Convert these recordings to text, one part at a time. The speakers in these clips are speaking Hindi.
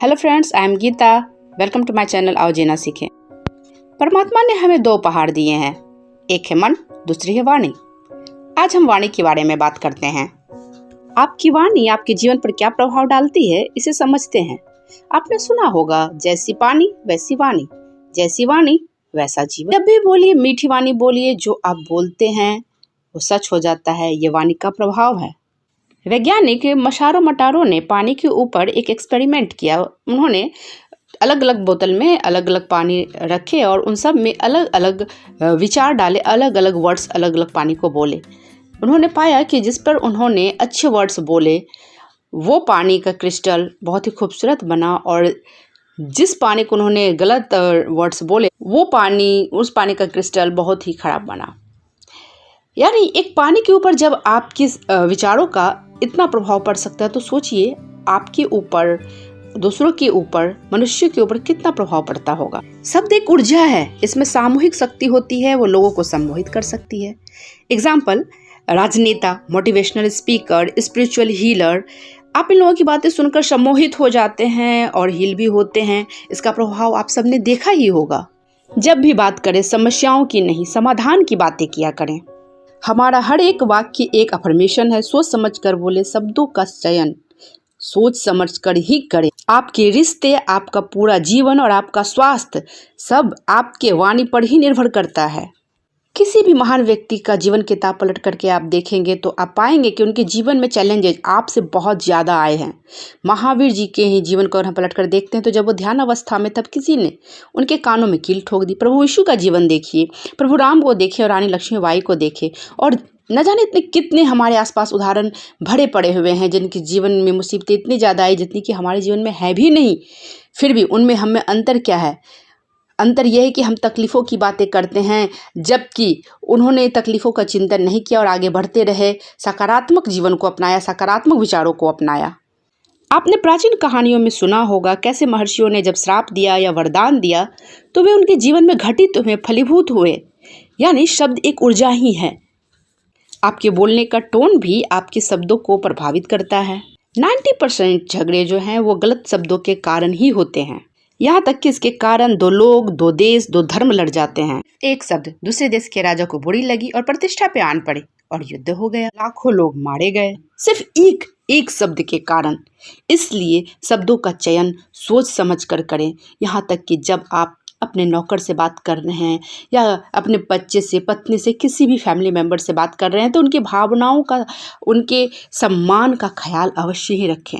Hello friends, I am Geeta. Welcome to my channel आओ जीना सीखें। परमात्मा ने हमें दो उपहार दिए हैं, एक है मन, दूसरी है वाणी। आज हम वाणी के बारे में बात करते हैं। आपकी वाणी आपके जीवन पर क्या प्रभाव डालती है, इसे समझते हैं। आपने सुना होगा, जैसी पानी वैसी वाणी, जैसी वाणी वैसा जीवन। जब भी बोलिए मीठी वाणी बोलिए, जो आप बोलते हैं वो सच हो जाता है। ये वाणी का प्रभाव है। वैज्ञानिक मशारो मटारो ने पानी के ऊपर एक एक्सपेरिमेंट किया। उन्होंने अलग अलग बोतल में अलग अलग पानी रखे और उन सब में अलग अलग विचार डाले, अलग अलग वर्ड्स अलग अलग पानी को बोले। उन्होंने पाया कि जिस पर उन्होंने अच्छे वर्ड्स बोले वो पानी का क्रिस्टल बहुत ही खूबसूरत बना, और जिस पानी को उन्होंने गलत वर्ड्स बोले वो पानी, उस पानी का क्रिस्टल बहुत ही खराब बना। यानी एक पानी के ऊपर जब आपके विचारों का इतना प्रभाव पड़ सकता है, तो सोचिए आपके ऊपर, दूसरों के ऊपर, मनुष्य के ऊपर कितना प्रभाव पड़ता होगा। शब्द एक ऊर्जा है, इसमें सामूहिक शक्ति होती है, वो लोगों को सम्मोहित कर सकती है। एग्जाम्पल, राजनेता, मोटिवेशनल स्पीकर, स्पिरिचुअल हीलर, आप इन लोगों की बातें सुनकर सम्मोहित हो जाते हैं और हील भी होते हैं। इसका प्रभाव आप सबने देखा ही होगा। जब भी बात करें, समस्याओं की नहीं, समाधान की बातें किया करें। हमारा हर एक वाक्य एक अफर्मेशन है। सोच समझ कर बोले, शब्दों का चयन सोच समझ कर ही करें। आपके रिश्ते, आपका पूरा जीवन और आपका स्वास्थ्य सब आपके वाणी पर ही निर्भर करता है। किसी भी महान व्यक्ति का जीवन किताब पलट करके आप देखेंगे तो आप पाएंगे कि उनके जीवन में चैलेंजेस आपसे बहुत ज़्यादा आए हैं। महावीर जी के ही जीवन को हम पलट कर देखते हैं तो जब वो ध्यान अवस्था में, तब किसी ने उनके कानों में कील ठोक दी। प्रभु यीशु का जीवन देखिए, प्रभु राम को देखिए और रानी लक्ष्मीबाई को देखे, और न जाने इतने कितने हमारे आसपास उदाहरण भरे पड़े हुए हैं जिनके जीवन में मुसीबतें इतनी ज़्यादा आई जितनी कि हमारे जीवन में है भी नहीं। फिर भी उनमें हमें अंतर क्या है? अंतर यह है कि हम तकलीफ़ों की बातें करते हैं, जबकि उन्होंने तकलीफ़ों का चिंतन नहीं किया और आगे बढ़ते रहे, सकारात्मक जीवन को अपनाया, सकारात्मक विचारों को अपनाया। आपने प्राचीन कहानियों में सुना होगा कैसे महर्षियों ने जब श्राप दिया या वरदान दिया तो वे उनके जीवन में घटित हुए, फलीभूत हुए। यानी शब्द एक ऊर्जा ही है। आपके बोलने का टोन भी आपके शब्दों को प्रभावित करता है। 90% झगड़े जो हैं वो गलत शब्दों के कारण ही होते हैं। यहाँ तक कि इसके कारण दो लोग, दो देश, दो धर्म लड़ जाते हैं। एक शब्द दूसरे देश के राजा को बुरी लगी और प्रतिष्ठा पे आन पड़ी और युद्ध हो गया, लाखों लोग मारे गए, सिर्फ एक शब्द के कारण। इसलिए शब्दों का चयन सोच समझ कर करें। यहाँ तक कि जब आप अपने नौकर से बात कर रहे हैं या अपने बच्चे से, पत्नी से, किसी भी फैमिली मेंबर से बात कर रहे हैं तो उनकी भावनाओं का, उनके सम्मान का ख्याल अवश्य ही रखें।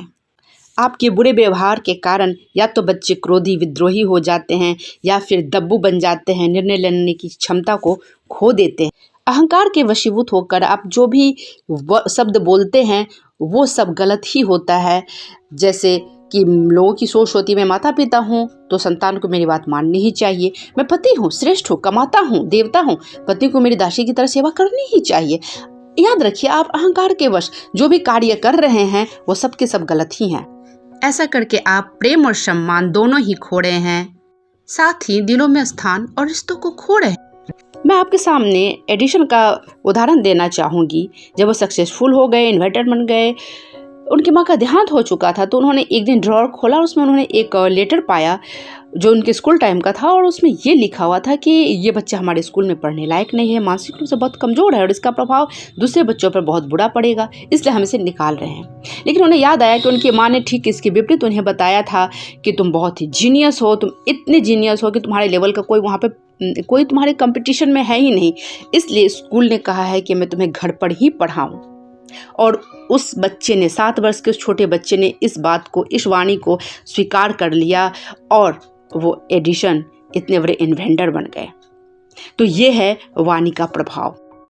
आपके बुरे व्यवहार के कारण या तो बच्चे क्रोधी, विद्रोही हो जाते हैं या फिर दब्बू बन जाते हैं, निर्णय लेने की क्षमता को खो देते हैं। अहंकार के वशीभूत होकर आप जो भी शब्द बोलते हैं वो सब गलत ही होता है। जैसे कि लोगों की सोच होती है, मैं माता पिता हूँ तो संतान को मेरी बात माननी ही चाहिए, मैं पति हूँ, श्रेष्ठ हूँ, कमाता हूँ, देवता हूँ, पत्नी को मेरी दासी की तरह सेवा करनी ही चाहिए। याद रखिए, आप अहंकार के वश जो भी कार्य कर रहे हैं वो सब के सब गलत ही हैं। ऐसा करके आप प्रेम और सम्मान दोनों ही खो रहे हैं, साथ ही दिलों में स्थान और रिश्तों को खो रहे हैं। मैं आपके सामने एडिशन का उदाहरण देना चाहूँगी। जब वो सक्सेसफुल हो गए, इन्वेंटर बन गए, उनकी माँ का देहांत हो चुका था, तो उन्होंने एक दिन ड्रॉअर खोला और उसमें उन्होंने एक लेटर पाया जो उनके स्कूल टाइम का था, और उसमें ये लिखा हुआ था कि ये बच्चा हमारे स्कूल में पढ़ने लायक नहीं है, मानसिक रूप से बहुत कमज़ोर है और इसका प्रभाव दूसरे बच्चों पर बहुत बुरा पड़ेगा, इसलिए हम इसे निकाल रहे हैं। लेकिन उन्हें याद आया कि उनकी माँ ने ठीक इसके विपरीत उन्हें बताया था कि तुम बहुत ही जीनियस हो, तुम इतने जीनियस हो कि तुम्हारे लेवल का कोई वहाँ पर कोई तुम्हारे कंपटीशन में है ही नहीं, इसलिए स्कूल ने कहा है कि मैं तुम्हें घर पर ही पढ़ाऊँ। और उस बच्चे ने, 7 वर्ष के उस छोटे बच्चे ने इस बात को, इस वाणी को स्वीकार कर लिया और वो एडिशन इतने बड़े इन्वेंटर बन गए। तो ये है वाणी का प्रभाव।